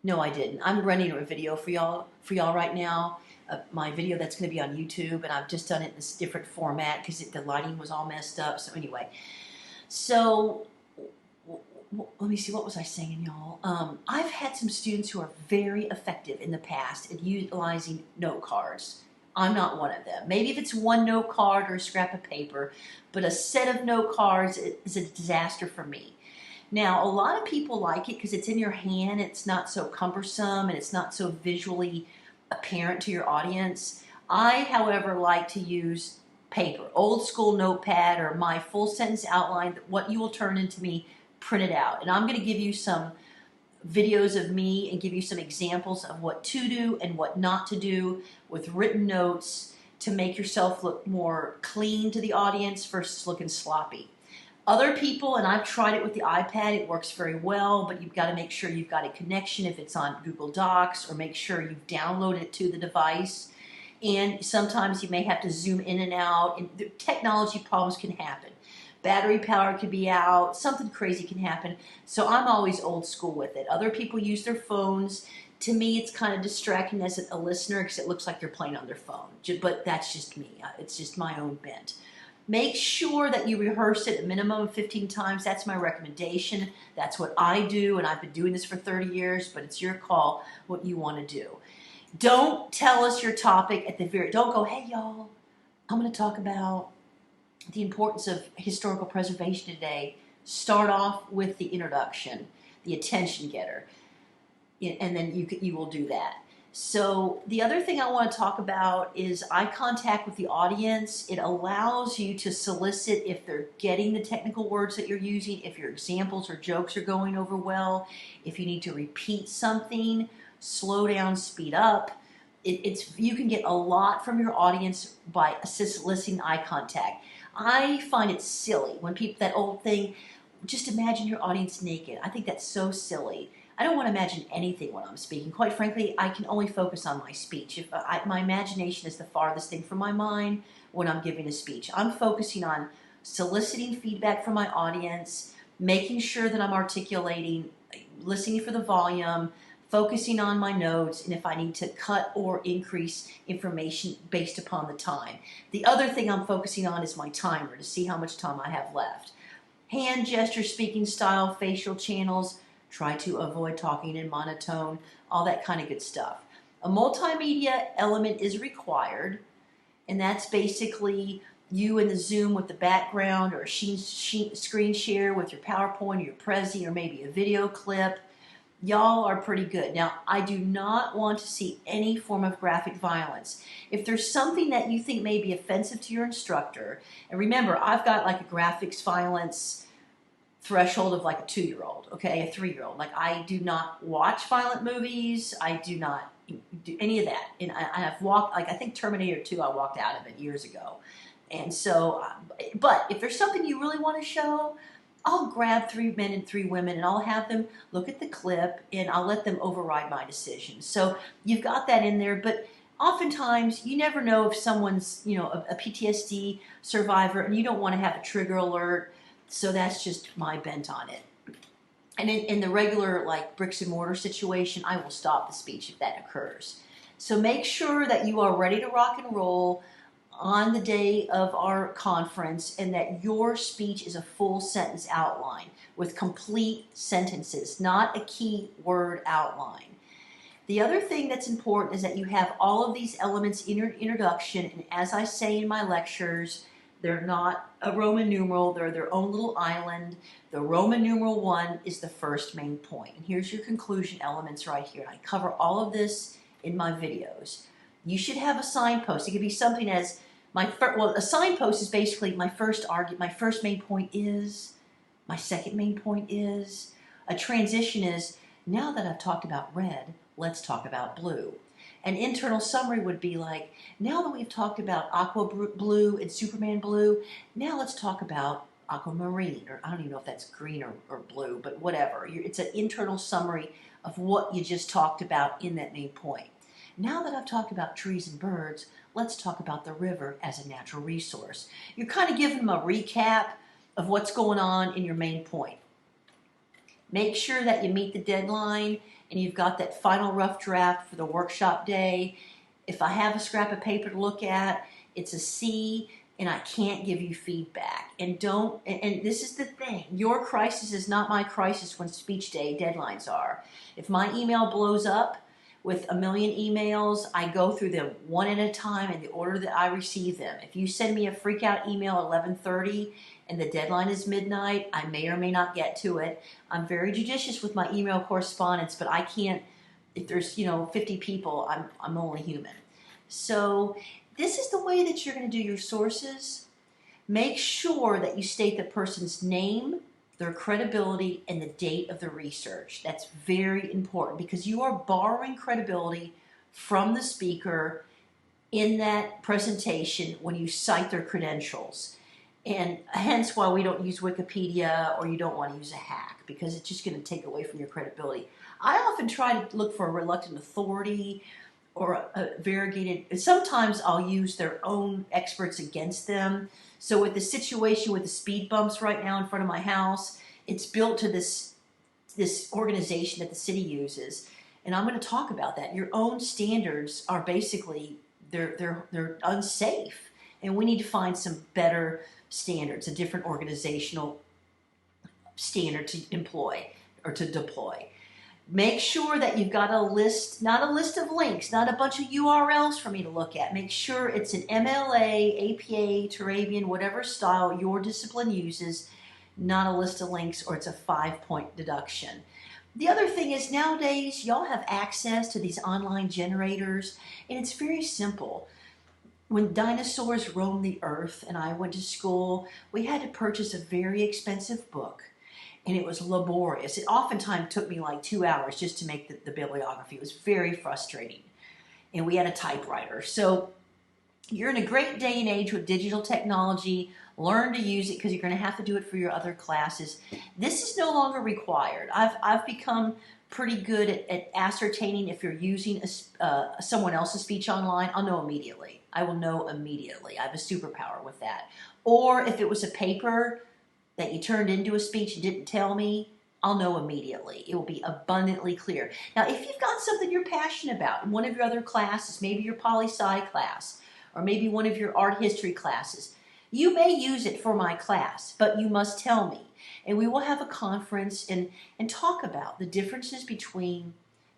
No, I didn't. I'm running a video for y'all right now. My video that's going to be on YouTube, and I've just done it in this different format because the lighting was all messed up. So anyway, so let me see. What was I saying, y'all? I've had some students who are very effective in the past at utilizing note cards. I'm not one of them. Maybe if it's one note card or a scrap of paper, but a set of note cards is a disaster for me. Now, a lot of people like it because it's in your hand, it's not so cumbersome, and it's not so visually apparent to your audience. I, however, like to use paper, old school notepad, or my full sentence outline, what you will turn into me printed out. And I'm going to give you some videos of me and give you some examples of what to do and what not to do with written notes to make yourself look more clean to the audience versus looking sloppy. Other people, and I've tried it with the iPad, it works very well, but you've got to make sure you've got a connection if it's on Google Docs, or make sure you've downloaded it to the device. And sometimes you may have to zoom in and out, and technology problems can happen. Battery power could be out, something crazy can happen. So I'm always old school with it. Other people use their phones. To me, it's kind of distracting as a listener because it looks like they're playing on their phone. But that's just me. It's just my own bent. Make sure that you rehearse it a minimum of 15 times. That's my recommendation. That's what I do, and I've been doing this for 30 years, but it's your call what you want to do. Don't tell us your topic at the don't go, hey y'all, I'm going to talk about the importance of historical preservation today. Start off with the introduction, the attention getter, and then you will do that. So the other thing I want to talk about is eye contact with the audience. It allows you to solicit if they're getting the technical words that you're using, if your examples or jokes are going over well, if you need to repeat something, slow down, speed up. You can get a lot from your audience by soliciting eye contact. I find it silly when people, that old thing, just imagine your audience naked. I think that's so silly. I don't want to imagine anything when I'm speaking. Quite frankly, I can only focus on my speech. My imagination is the farthest thing from my mind when I'm giving a speech. I'm focusing on soliciting feedback from my audience, making sure that I'm articulating, listening for the volume, focusing on my notes, and if I need to cut or increase information based upon the time. The other thing I'm focusing on is my timer to see how much time I have left. Hand gesture, speaking style, facial channels. Try to avoid talking in monotone, all that kind of good stuff. A multimedia element is required, and that's basically you in the Zoom with the background, or a screen share with your PowerPoint or your Prezi, or maybe a video clip. Y'all are pretty good. Now, I do not want to see any form of graphic violence. If there's something that you think may be offensive to your instructor, and remember, I've got like a graphics violence threshold of like a 2-year-old, okay, a 3-year-old. Like, I do not watch violent movies. I do not do any of that. And I've walked, like, I think Terminator 2, I walked out of it years ago. And so, but if there's something you really want to show, I'll grab 3 men and 3 women, and I'll have them look at the clip, and I'll let them override my decision. So you've got that in there, but oftentimes you never know if someone's, a PTSD survivor, and you don't want to have a trigger alert. So that's just my bent on it. And in the regular, like, bricks and mortar situation, I will stop the speech if that occurs. So make sure that you are ready to rock and roll on the day of our conference, and that your speech is a full sentence outline with complete sentences, not a key word outline. The other thing that's important is that you have all of these elements in your introduction, and as I say in my lectures, they're not a Roman numeral, they're their own little island. The Roman numeral 1 is the first main point. And here's your conclusion elements right here. I cover all of this in my videos. You should have a signpost. It could be something as a signpost is basically my first main point is, my second main point is. A transition is, now that I've talked about red, let's talk about blue. An internal summary would be like, now that we've talked about aqua blue and Superman blue, now let's talk about aquamarine, or I don't even know if that's green or blue, but whatever. It's an internal summary of what you just talked about in that main point. Now that I've talked about trees and birds, let's talk about the river as a natural resource. You're kind of giving them a recap of what's going on in your main point. Make sure that you meet the deadline, and you've got that final rough draft for the workshop day, if I have a scrap of paper to look at, it's a C, and I can't give you feedback. And this is the thing, your crisis is not my crisis when speech day deadlines are. If my email blows up with a million emails, I go through them one at a time in the order that I receive them. If you send me a freak out email at 11:30 and the deadline is midnight, I may or may not get to it. I'm very judicious with my email correspondence, but I can't, if there's 50 people, I'm only human. So this is the way that you're going to do your sources. Make sure that you state the person's name, their credibility, and the date of the research. That's very important because you are borrowing credibility from the speaker in that presentation when you cite their credentials. And hence why we don't use Wikipedia, or you don't want to use a hack, because it's just going to take away from your credibility. I often try to look for a reluctant authority or a variegated. Sometimes I'll use their own experts against them. So with the situation with the speed bumps right now in front of my house, it's built to this organization that the city uses, and I'm going to talk about that. Your own standards are basically they're unsafe, and we need to find some better standards, a different organizational standard to employ or to deploy. Make sure that you've got a list, not a list of links, not a bunch of URLs for me to look at. Make sure it's an MLA, APA, Turabian, whatever style your discipline uses, not a list of links, or it's a 5-point deduction. The other thing is, nowadays y'all have access to these online generators, and it's very simple. When dinosaurs roamed the earth and I went to school, we had to purchase a very expensive book. And it was laborious. It oftentimes took me like 2 hours just to make the bibliography. It was very frustrating. And we had a typewriter. So you're in a great day and age with digital technology. Learn to use it, because you're going to have to do it for your other classes. This is no longer required. I've become pretty good at ascertaining if you're using someone else's speech online. I'll know immediately. I will know immediately. I have a superpower with that. Or if it was a paper that you turned into a speech and didn't tell me, I'll know immediately. It will be abundantly clear. Now, if you've got something you're passionate about in one of your other classes, maybe your poli-sci class, or maybe one of your art history classes, you may use it for my class, but you must tell me. And we will have a conference and talk about the differences between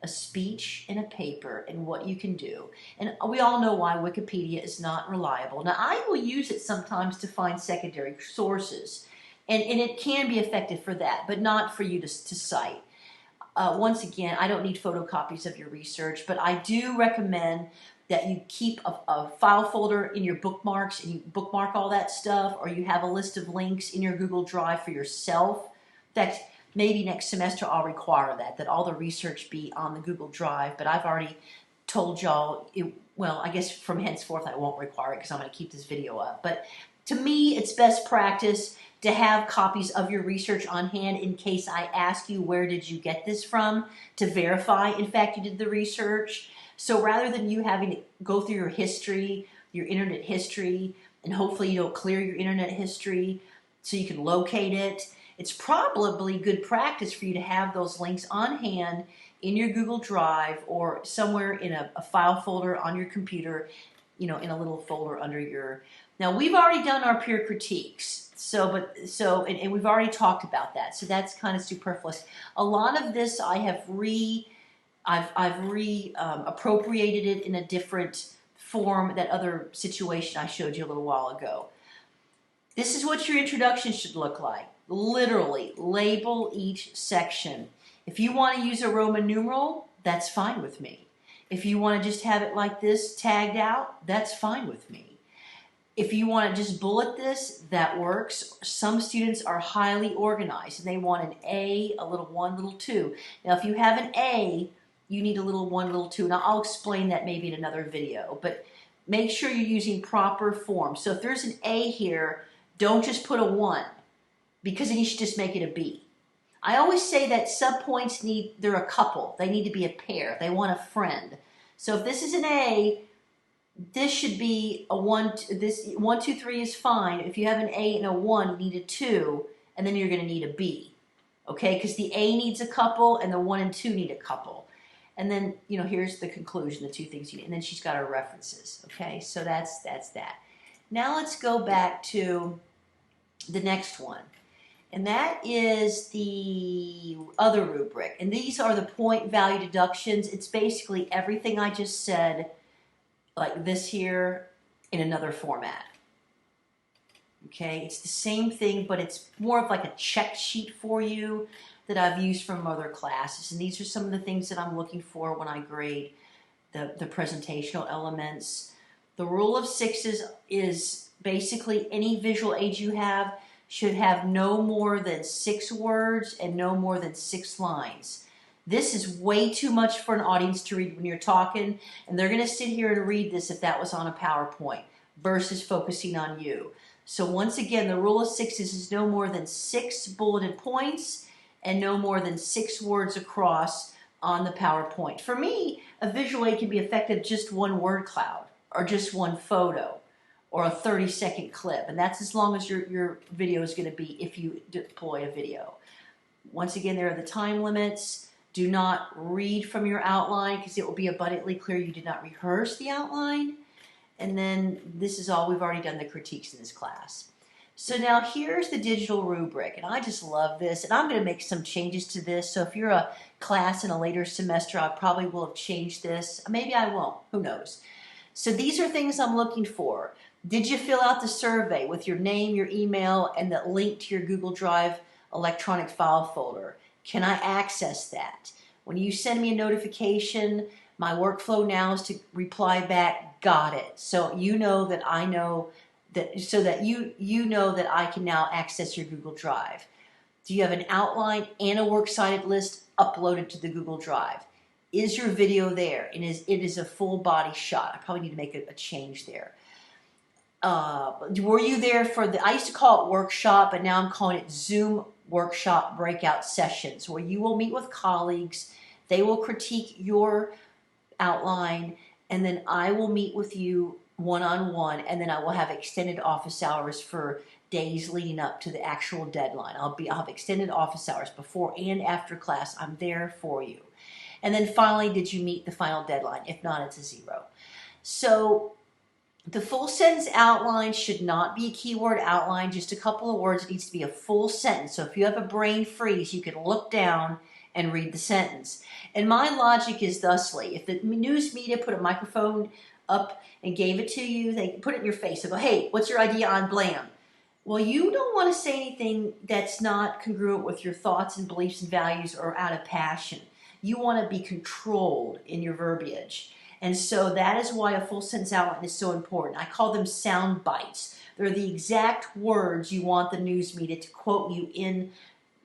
a speech and a paper and what you can do. And we all know why Wikipedia is not reliable. Now, I will use it sometimes to find secondary sources, and it can be effective for that, but not for you to cite. Once again, I don't need photocopies of your research, but I do recommend that you keep a file folder in your bookmarks and you bookmark all that stuff, or you have a list of links in your Google Drive for yourself. In fact, maybe next semester I'll require that all the research be on the Google Drive, but I've already told y'all, well, I guess from henceforth I won't require it because I'm going to keep this video up. But to me, it's best practice to have copies of your research on hand in case I ask you, where did you get this from, to verify, in fact, you did the research. So rather than you having to go through your history, your internet history, and hopefully you don't clear your internet history so you can locate it, it's probably good practice for you to have those links on hand in your Google Drive or somewhere in a file folder on your computer, in a little folder under your... Now, we've already done our peer critiques. And we've already talked about that, so that's kind of superfluous. A lot of this I have appropriated it in a different form, that other situation I showed you a little while ago. This is what your introduction should look like. Literally, label each section. If you want to use a Roman numeral, that's fine with me. If you want to just have it like this, tagged out, that's fine with me. If you want to just bullet this, that works. Some students are highly organized and they want an A, a little 1, little 2. Now, if you have an A, you need a little 1, little 2. Now, I'll explain that maybe in another video, but make sure you're using proper form. So if there's an A here, don't just put a 1, because then you should just make it a B. I always say that subpoints they're a couple. They need to be a pair. They want a friend. So if this is an A, this should be a 1, this 1, 2, 3 is fine. If you have an A and a 1, you need a 2, and then you're going to need a B. okay? Because the A needs a couple and the 1 and 2 need a couple. And then, here's the conclusion, the two things you need. And then she's got her references, okay? So that's that. Now let's go back to the next one. And that is the other rubric. And these are the point value deductions. It's basically everything I just said, like this here, in another format. Okay, it's the same thing, but it's more of like a check sheet for you that I've used from other classes. And these are some of the things that I'm looking for when I grade the presentational elements. The rule of sixes is basically any visual aid you have should have no more than 6 words and no more than 6 lines. This is way too much for an audience to read when you're talking, and they're going to sit here and read this if that was on a PowerPoint versus focusing on you. So once again, the rule of sixes is no more than 6 bulleted points and no more than 6 words across on the PowerPoint. For me, a visual aid can be effective just 1 word cloud or just 1 photo or a 30-second clip, and that's as long as your video is going to be if you deploy a video. Once again, there are the time limits. Do not read from your outline because it will be abundantly clear you did not rehearse the outline. And then this is all, we've already done the critiques in this class. So now here's the digital rubric, and I just love this, and I'm going to make some changes to this. So if you're a class in a later semester, I probably will have changed this. Maybe I won't, who knows. So these are things I'm looking for. Did you fill out the survey with your name, your email, and the link to your Google Drive electronic file folder? Can I access that? When you send me a notification, my workflow now is to reply back, got it. So you know that I know that, so that you know that I can now access your Google Drive. Do you have an outline and a works cited list uploaded to the Google Drive? Is your video there? And it is a full body shot. I probably need to make a change there. Were you there for I used to call it workshop, but now I'm calling it Zoom workshop breakout sessions, where you will meet with colleagues, they will critique your outline, and then I will meet with you one-on-one, and then I will have extended office hours for days leading up to the actual deadline. I'll have extended office hours before and after class. I'm there for you. And then finally, did you meet the final deadline? If not, it's a 0. So the full sentence outline should not be a keyword outline, just a couple of words. It needs to be a full sentence. So if you have a brain freeze, you can look down and read the sentence. And my logic is thusly: if the news media put a microphone up and gave it to you, they put it in your face and go, hey, what's your idea on blam? Well, you don't want to say anything that's not congruent with your thoughts and beliefs and values or out of passion. You want to be controlled in your verbiage. And so that is why a full sentence outline is so important. I call them sound bites. They're the exact words you want the news media to quote you in,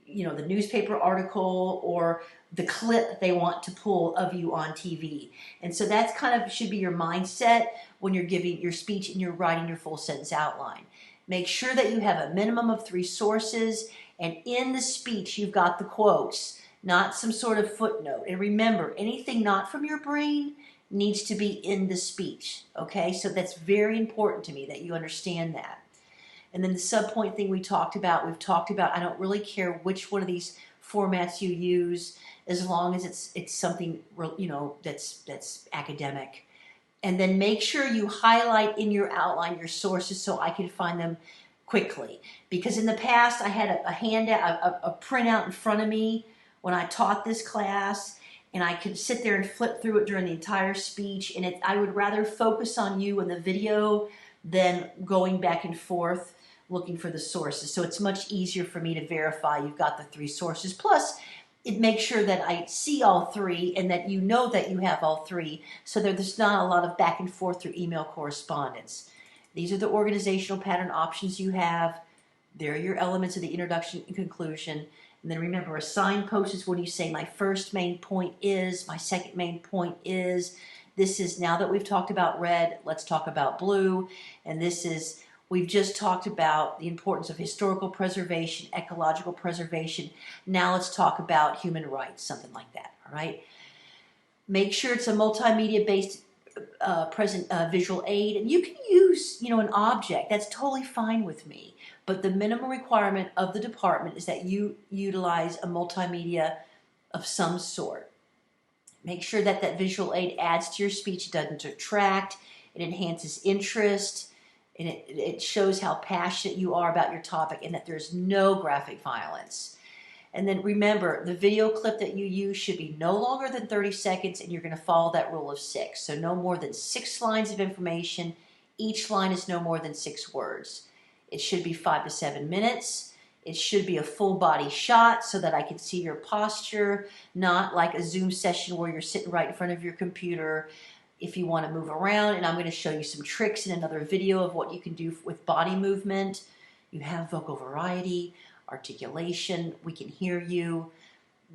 the newspaper article or the clip they want to pull of you on TV. And so that's kind of should be your mindset when you're giving your speech and you're writing your full sentence outline. Make sure that you have a minimum of 3 sources, and in the speech you've got the quotes, not some sort of footnote. And remember, anything not from your brain needs to be in the speech, okay? So that's very important to me that you understand that. And then the subpoint thing we've talked about, I don't really care which one of these formats you use, as long as it's something, that's academic. And then make sure you highlight in your outline your sources so I can find them quickly. Because in the past, I had a handout, a printout in front of me when I taught this class, and I could sit there and flip through it during the entire speech, and I would rather focus on you in the video than going back and forth looking for the sources. So it's much easier for me to verify you've got the 3 sources. Plus, it makes sure that I see all 3 and that you know that you have all 3, so that there's not a lot of back and forth through email correspondence. These are the organizational pattern options you have. They're your elements of the introduction and conclusion. And then remember, a signpost is when you say my first main point is, my second main point is. This is, now that we've talked about red, let's talk about blue. And this is, we've just talked about the importance of historical preservation, ecological preservation. Now let's talk about human rights, something like that, all right? Make sure it's a multimedia-based visual aid, and you can use, an object. That's totally fine with me. But the minimum requirement of the department is that you utilize a multimedia of some sort. Make sure that that visual aid adds to your speech. It doesn't detract. It enhances interest, and it shows how passionate you are about your topic, and that there's no graphic violence. And then remember, the video clip that you use should be no longer than 30 seconds, and you're going to follow that rule of 6. So no more than 6 lines of information. Each line is no more than 6 words. It should be 5 to 7 minutes. It should be a full body shot so that I can see your posture, not like a Zoom session where you're sitting right in front of your computer. If you want to move around, and I'm going to show you some tricks in another video of what you can do with body movement. You have vocal variety, articulation, we can hear you.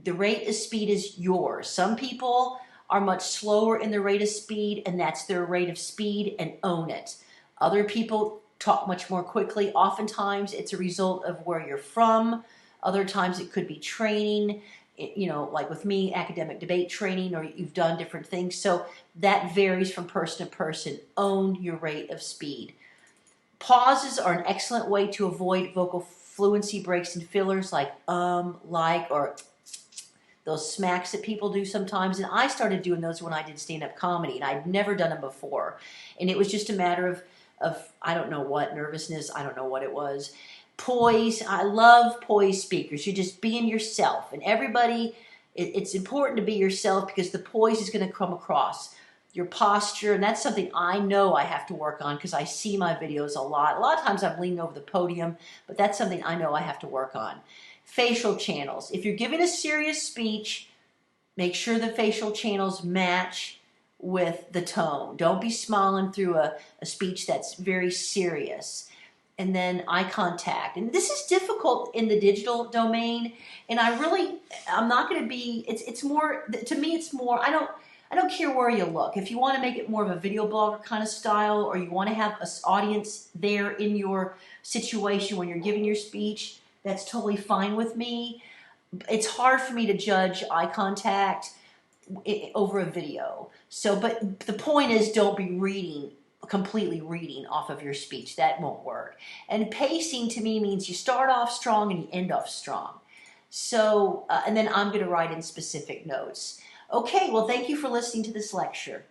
The rate of speed is yours. Some people are much slower in the rate of speed, and that's their rate of speed, and own it. Other people talk much more quickly. Oftentimes it's a result of where you're from. Other times it could be training, like with me, academic debate training, or you've done different things. So that varies from person to person. Own your rate of speed. Pauses are an excellent way to avoid vocal fluency breaks and fillers like or those smacks that people do sometimes. And I started doing those when I did stand-up comedy, and I'd never done them before. And it was just a matter of I don't know what, nervousness, I don't know what it was. Poise, I love poise speakers. You're just being yourself. And everybody, it's important to be yourself because the poise is going to come across. Your posture, and that's something I know I have to work on because I see my videos a lot. A lot of times I'm leaning over the podium, but that's something I know I have to work on. Facial channels. If you're giving a serious speech, make sure the facial channels match with the tone. Don't be smiling through a speech that's very serious. And then eye contact. And this is difficult in the digital domain, and I'm not going to be, it's more, to me it's more, I don't care where you look. If you want to make it more of a video blogger kind of style, or you want to have an audience there in your situation when you're giving your speech, that's totally fine with me. It's hard for me to judge eye contact over a video. So, but the point is, don't be completely reading off of your speech. That won't work. And pacing to me means you start off strong and you end off strong. So, and then I'm going to write in specific notes. Okay, well, thank you for listening to this lecture.